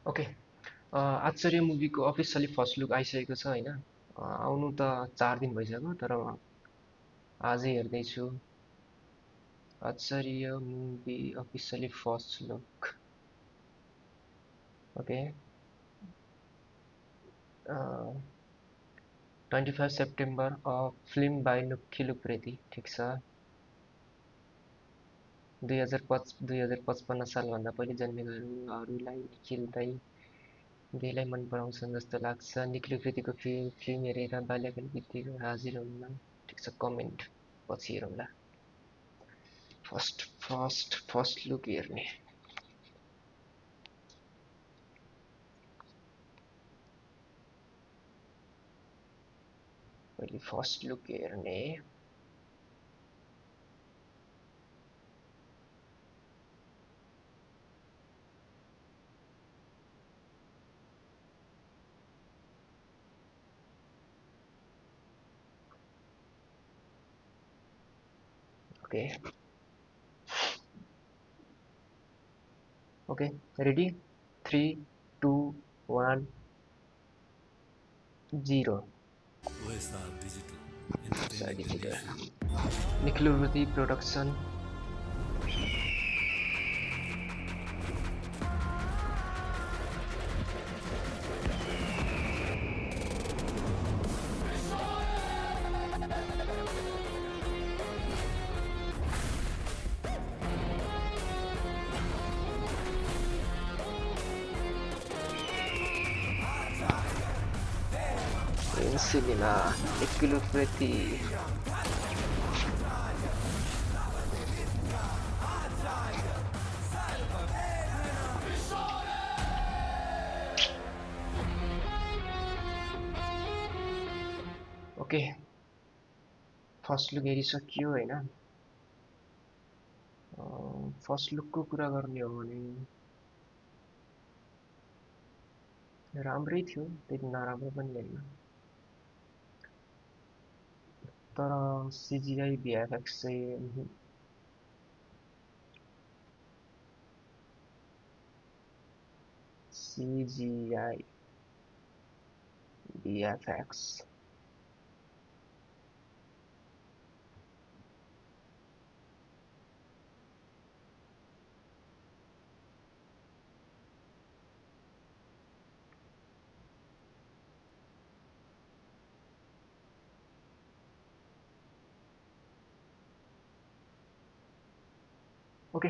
okay आचार्य मुभीको officially first look आइसकेको छ होइन आउनु त 4 दिन भइसक्यो तर आजै हेर्दैछु Acharya movie officially first look okay 25 September film by Nikhil Upreti ठिक छ 2055 सालभन्दा पहिले जन्मेकाहरूलाई निखिल दाईलाई मन पराउँछन् जस्तो लाग्छ निखिल उप्रेतीको फिल्म हेरेर बाल्यकाल बितेको हाजिर हुन्न ठिक छ कमेन्ट पछि हेरौँला फर्स्ट लुक हेर्ने पहिले फर्स्ट लुक हेर्ने okay ready 3 2 1 0 Nikhil Upreti production cinema Nikhil Upreti okay first look हेरिसकियो होइन फर्स्ट लुकको कुरा गर्ने हो भने राम्रै थियो त्यति नराम्रो पनि होइन तर सिजिआई भिएफएक्स चाहिँ सिजिआई भिएफएक्स ओके